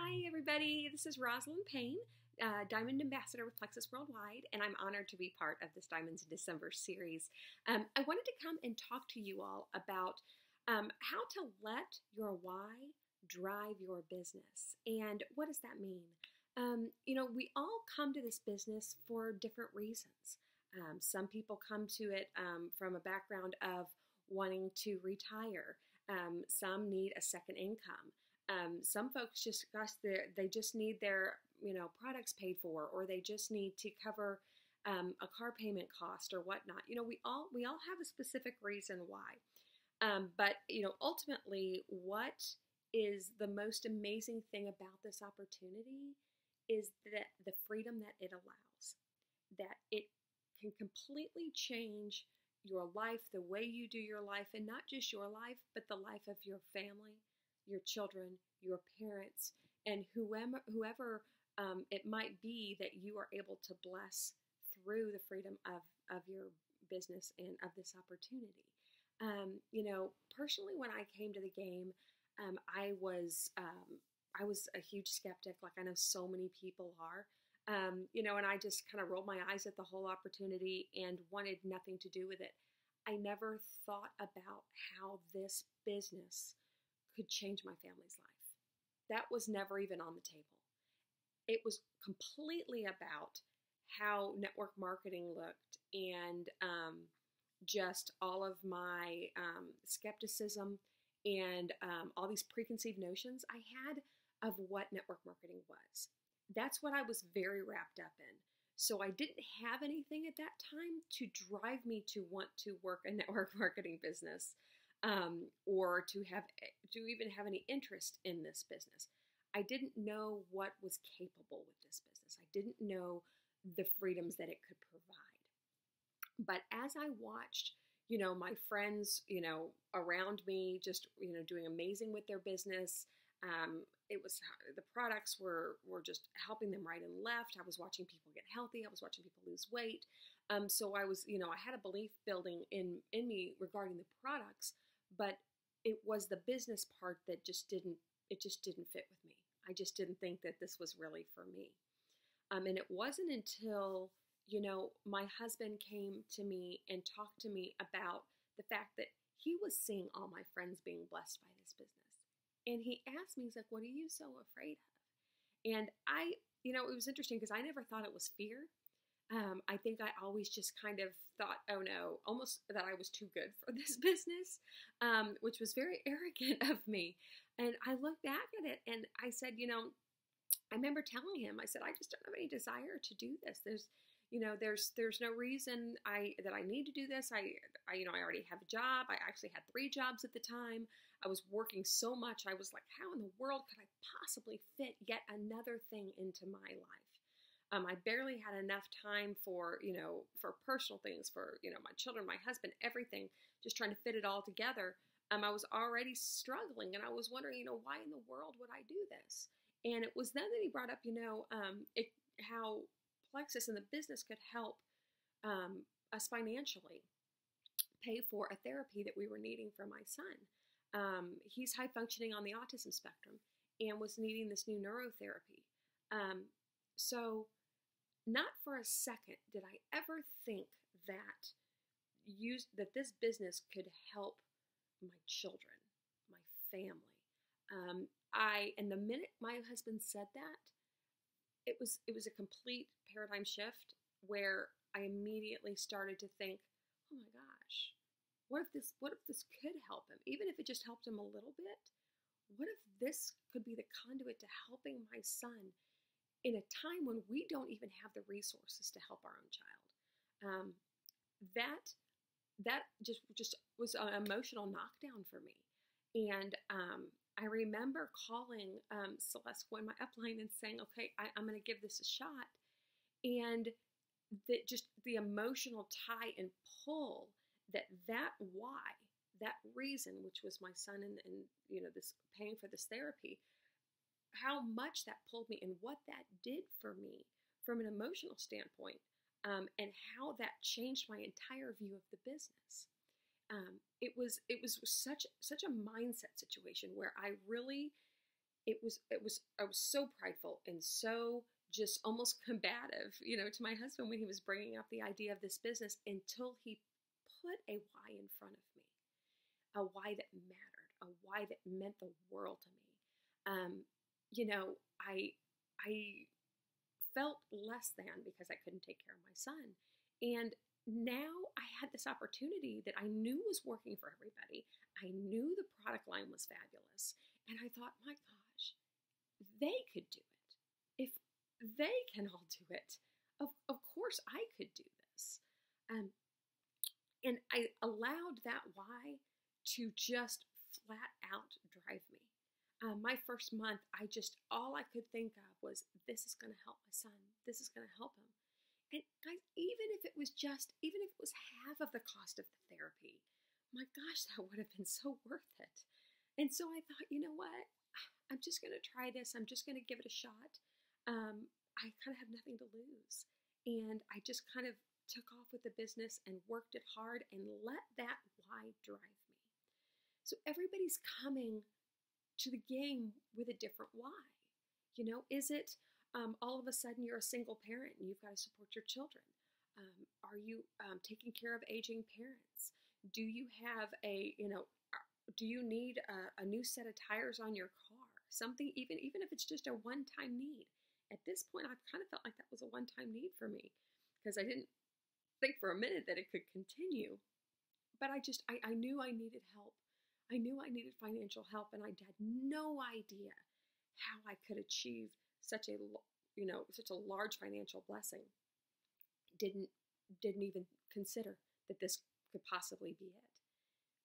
Hi, everybody. This is Rozalyn Payne, Diamond Ambassador with Plexus Worldwide, and I'm honored to be part of this Diamonds in December series. I wanted to come and talk to you all about how to let your why drive your business. And what does that mean? We all come to this business for different reasons. Some people come to it from a background of wanting to retire. Some need a second income. Some folks they just need their products paid for, or they just need to cover a car payment cost or whatnot. We all have a specific reason why. But ultimately, what is the most amazing thing about this opportunity is that the freedom that it allows, that it can completely change your life, the way you do your life, and not just your life, but the life of your family, your children, your parents, and whoever it might be that you are able to bless through the freedom of your business and of this opportunity. Personally, when I came to the game, I was a huge skeptic, like I know so many people are. And I just kind of rolled my eyes at the whole opportunity and wanted nothing to do with it. I never thought about how this business could change my family's life. That was never even on the table. It was completely about how network marketing looked and just all of my skepticism and all these preconceived notions I had of what network marketing was. That's what I was very wrapped up in. So I didn't have anything at that time to drive me to want to work a network marketing business, or to even have any interest in this business. I didn't know what was capable with this business. I didn't know the freedoms that it could provide. But as I watched, my friends, around me just, doing amazing with their business, it was, the products were just helping them right and left. I was watching people get healthy. I was watching people lose weight. So I was, I had a belief building in me regarding the products, but it was the business part that just didn't fit with me. I just didn't think that this was really for me. And it wasn't until, my husband came to me and talked to me about the fact that he was seeing all my friends being blessed by this business. And he asked me, he's like, what are you so afraid of? And it was interesting because I never thought it was fear. I think I always just kind of thought, oh no, almost that I was too good for this business, which was very arrogant of me. And I look back at it and I said, I remember telling him, I said, I just don't have any desire to do this. There's no reason that I need to do this. I already have a job. I actually had 3 jobs at the time. I was working so much. I was like, how in the world could I possibly fit yet another thing into my life? I barely had enough time for personal things, for, my children, my husband, everything, just trying to fit it all together. I was already struggling and I was wondering, why in the world would I do this? And it was then that he brought up, how Plexus and the business could help us financially pay for a therapy that we were needing for my son. He's high functioning on the autism spectrum and was needing this new neurotherapy. So not for a second did I ever think that this business could help my children, my family. And the minute my husband said that, it was a complete paradigm shift where I immediately started to think, oh my gosh, what if this could help him? Even if it just helped him a little bit, what if this could be the conduit to helping my son in a time when we don't even have the resources to help our own child? That just was an emotional knockdown for me. And I remember calling Celeste in my upline and saying, okay, I'm going to give this a shot. And the emotional tie and pull that why, that reason, which was my son and this paying for this therapy, how much that pulled me and what that did for me from an emotional standpoint, and how that changed my entire view of the business. It was such a mindset situation where I really I was so prideful and so just almost combative, to my husband when he was bringing up the idea of this business, until he put a why in front of me, a why that mattered, a why that meant the world to me. I felt less than because I couldn't take care of my son. And now I had this opportunity that I knew was working for everybody. I knew the product line was fabulous. And I thought, my gosh, they could do it. If they can all do it, of course I could do this. And I allowed that why to just flat out drive me. My first month, all I could think of was, this is going to help my son. This is going to help him. And guys, even if it was half of the cost of the therapy, my gosh, that would have been so worth it. And so I thought, you know what? I'm just going to try this. I'm just going to give it a shot. I kind of have nothing to lose. And I just kind of took off with the business and worked it hard and let that why drive me. So everybody's coming to the game with a different why. Is it all of a sudden you're a single parent and you've got to support your children? Are you taking care of aging parents? Do you have do you need a new set of tires on your car? Something, even if it's just a one-time need. At this point, I kind of felt like that was a one-time need for me, because I didn't think for a minute that it could continue. But I knew I needed help. I knew I needed financial help, and I had no idea how I could achieve such a large financial blessing. Didn't even consider that this could possibly be it.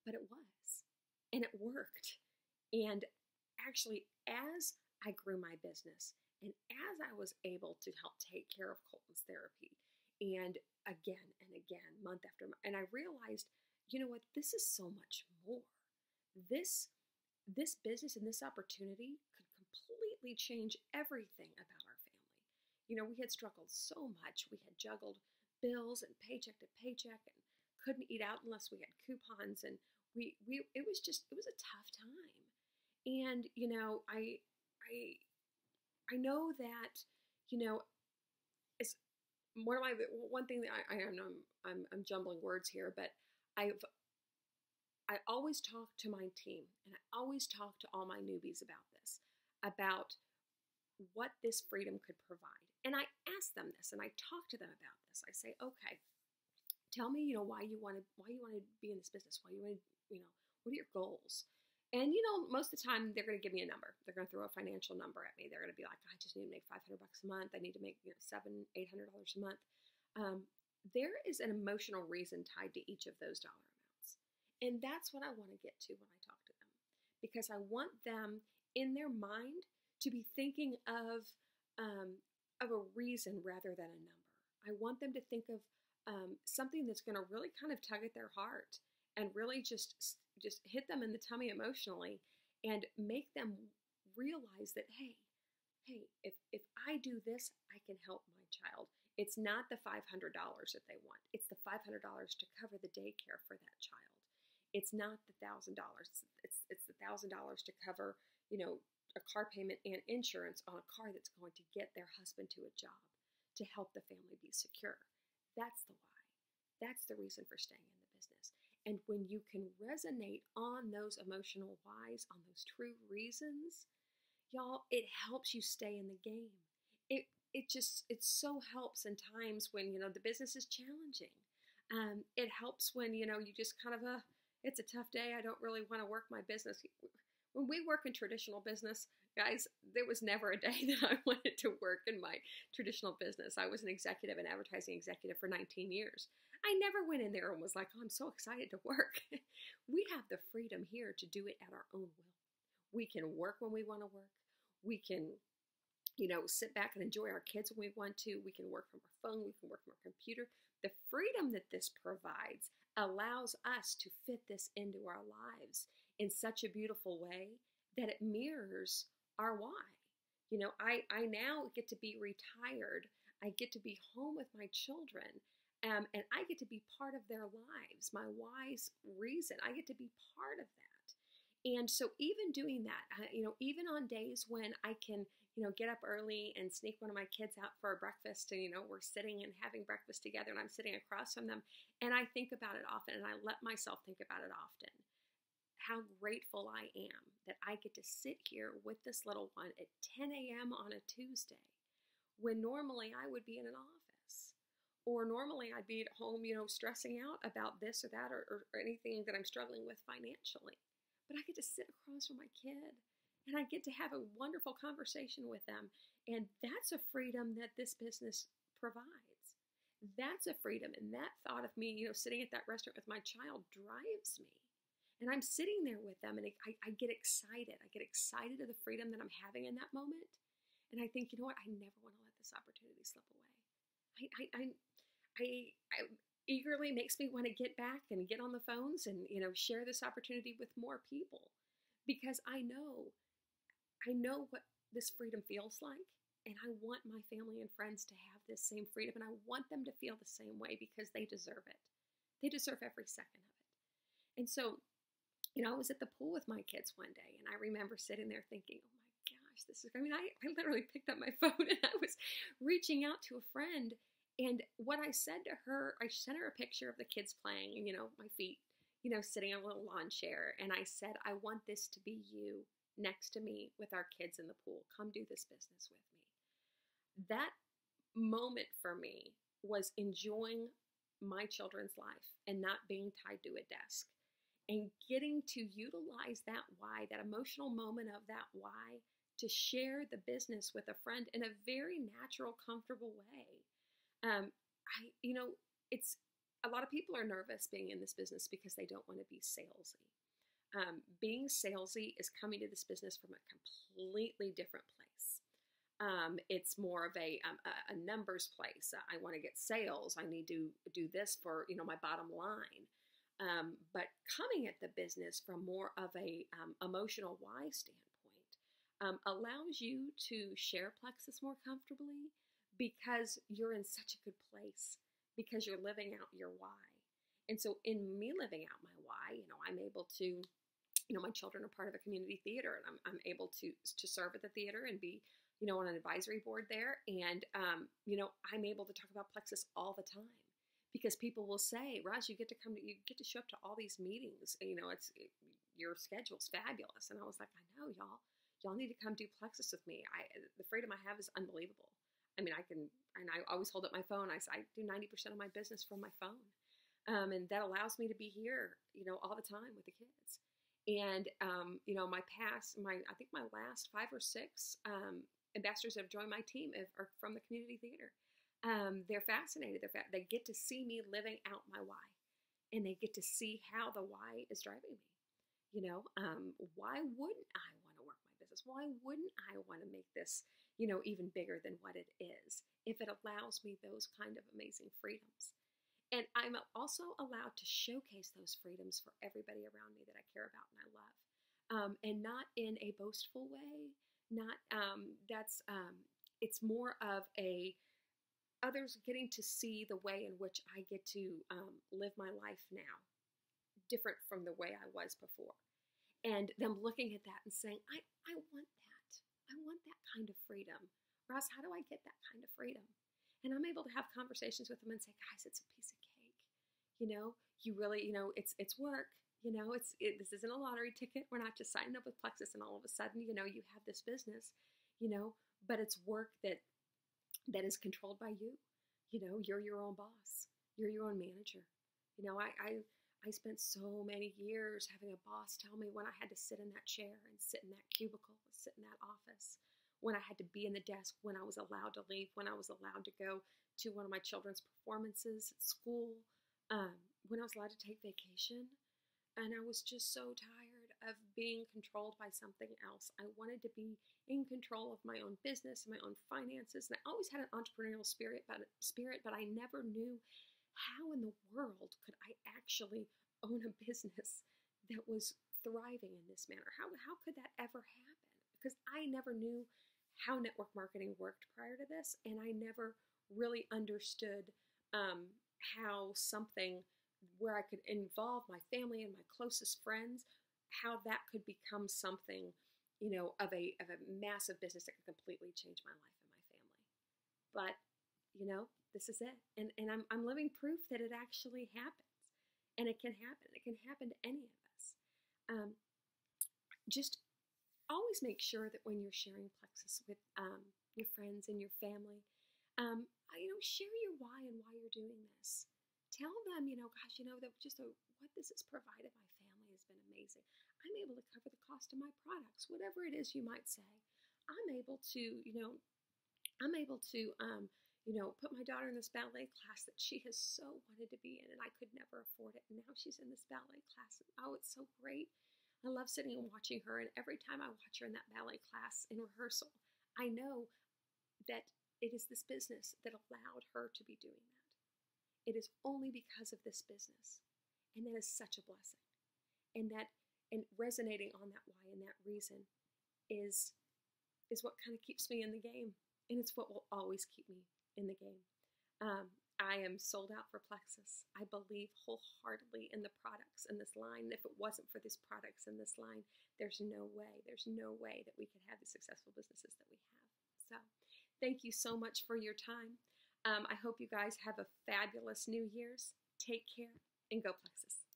But it was, and it worked. And actually, as I grew my business, and as I was able to help take care of Colton's therapy, and again, month after month, and I realized, you know what, this is so much more. This business and this opportunity could completely change everything about our family. We had struggled so much. We had juggled bills and paycheck to paycheck, and couldn't eat out unless we had coupons, and it was a tough time. And I know that it's one thing that I'm jumbling words here, but I always talk to my team, and I always talk to all my newbies about this, about what this freedom could provide. And I ask them this, and I talk to them about this. I say, okay, tell me, why you want to be in this business, why you want to, what are your goals? And, most of the time they're going to give me a number. They're going to throw a financial number at me. They're going to be like, I just need to make $500 a month. I need to make $700-800 a month. There is an emotional reason tied to each of those dollar amounts. And that's what I want to get to when I talk to them, because I want them in their mind to be thinking of a reason rather than a number. I want them to think of something that's going to really kind of tug at their heart and really just hit them in the tummy emotionally, and make them realize that, hey, if I do this, I can help my child. It's not the $500 that they want. It's the $500 to cover the daycare for that child. It's not the $1,000. It's the $1,000 to cover, a car payment and insurance on a car that's going to get their husband to a job, to help the family be secure. That's the why. That's the reason for staying in the business. And when you can resonate on those emotional whys, on those true reasons, y'all, it helps you stay in the game. It so helps in times when, the business is challenging. It helps when, you just kind of, it's a tough day. I don't really want to work my business. When we work in traditional business, guys, there was never a day that I wanted to work in my traditional business. I was an executive, an advertising executive for 19 years. I never went in there and was like, oh, I'm so excited to work. We have the freedom here to do it at our own will. We can work when we want to work. We can, sit back and enjoy our kids when we want to. We can work from our phone. We can work from our computer. The freedom that this provides allows us to fit this into our lives in such a beautiful way that it mirrors our why. I now get to be retired. I get to be home with my children. And I get to be part of their lives, my why's reason. I get to be part of that. And so even doing that, even on days when I can, get up early and sneak one of my kids out for a breakfast and, we're sitting and having breakfast together and I'm sitting across from them and I think about it often and I let myself think about it often. How grateful I am that I get to sit here with this little one at 10 a.m. on a Tuesday when normally I would be in an office or normally I'd be at home, stressing out about this or that or anything that I'm struggling with financially. But I get to sit across from my kid and I get to have a wonderful conversation with them. And that's a freedom that this business provides. That's a freedom. And that thought of me, sitting at that restaurant with my child drives me. And I'm sitting there with them and I get excited. I get excited of the freedom that I'm having in that moment. And I think, you know what? I never want to let this opportunity slip away. I eagerly makes me want to get back and get on the phones and, share this opportunity with more people because I know what this freedom feels like. And I want my family and friends to have this same freedom. And I want them to feel the same way because they deserve it. They deserve every second of it. And so, I was at the pool with my kids one day and I remember sitting there thinking, oh my gosh, I literally picked up my phone and I was reaching out to a friend. And what I said to her, I sent her a picture of the kids playing, my feet, sitting on a little lawn chair. And I said, I want this to be you next to me with our kids in the pool. Come do this business with me. That moment for me was enjoying my children's life and not being tied to a desk and getting to utilize that why, that emotional moment of that why, to share the business with a friend in a very natural, comfortable way. It's a lot of people are nervous being in this business because they don't want to be salesy. Being salesy is coming to this business from a completely different place. It's more of a numbers place. I want to get sales. I need to do this for, my bottom line. But coming at the business from more of a emotional why standpoint allows you to share Plexus more comfortably because you're in such a good place, because you're living out your why. And so in me living out my why, I'm able to, my children are part of a community theater and I'm able to serve at the theater and be, on an advisory board there. And, I'm able to talk about Plexus all the time because people will say, Roz, you get to show up to all these meetings. Your schedule's fabulous. And I was like, I know, y'all need to come do Plexus with me. The freedom I have is unbelievable. I mean, I always hold up my phone. I do 90% of my business from my phone. And that allows me to be here, all the time with the kids. And, I think my last 5 or 6 ambassadors that have joined my team are from the community theater. They're fascinated. They get to see me living out my why. And they get to see how the why is driving me. Why wouldn't I want to work my business? Why wouldn't I want to make this, even bigger than what it is if it allows me those kind of amazing freedoms? And I'm also allowed to showcase those freedoms for everybody around me that I care about and I love. And not in a boastful way, it's more of others getting to see the way in which I get to live my life now, different from the way I was before. And them looking at that and saying, I want that. I want that kind of freedom. Ross, how do I get that kind of freedom? And I'm able to have conversations with them and say, guys, it's a piece of cake. You really, it's work. This isn't a lottery ticket. We're not just signing up with Plexus and all of a sudden, you have this business, but it's work that is controlled by you. You're your own boss. You're your own manager. I spent so many years having a boss tell me when I had to sit in that chair and sit in that cubicle, sit in that office, when I had to be in the desk, when I was allowed to leave, when I was allowed to go to one of my children's performances at school, when I was allowed to take vacation. And I was just so tired of being controlled by something else. I wanted to be in control of my own business and my own finances. And I always had an entrepreneurial spirit, but I never knew how in the world could I actually own a business that was thriving in this manner? How could that ever happen? Because I never knew how network marketing worked prior to this, and I never really understood how something where I could involve my family and my closest friends how that could become something, you know, of a massive business that could completely change my life and my family. But, you know, this is it. And I'm living proof that it actually happens. And it can happen. It can happen to any of us. Just always make sure that when you're sharing Plexus with your friends and your family, you know, share your why and why you're doing this. Tell them, you know, gosh, you know, that just what this has provided my family has been amazing. I'm able to cover the cost of my products, whatever it is you might say. I'm able to, you know, you know, put my daughter in this ballet class that she has so wanted to be in, and I could never afford it. And now she's in this ballet class. And, oh, it's so great. I love sitting and watching her. And every time I watch her in that ballet class in rehearsal, I know that it is this business that allowed her to be doing that. It is only because of this business. And that is such a blessing. And that, and resonating on that why and that reason is what kind of keeps me in the game. And it's what will always keep me in the game. I am sold out for Plexus. I believe wholeheartedly in the products in this line. If it wasn't for these products in this line, there's no way that we could have the successful businesses that we have. So thank you so much for your time. I hope you guys have a fabulous New Year's. Take care and go Plexus.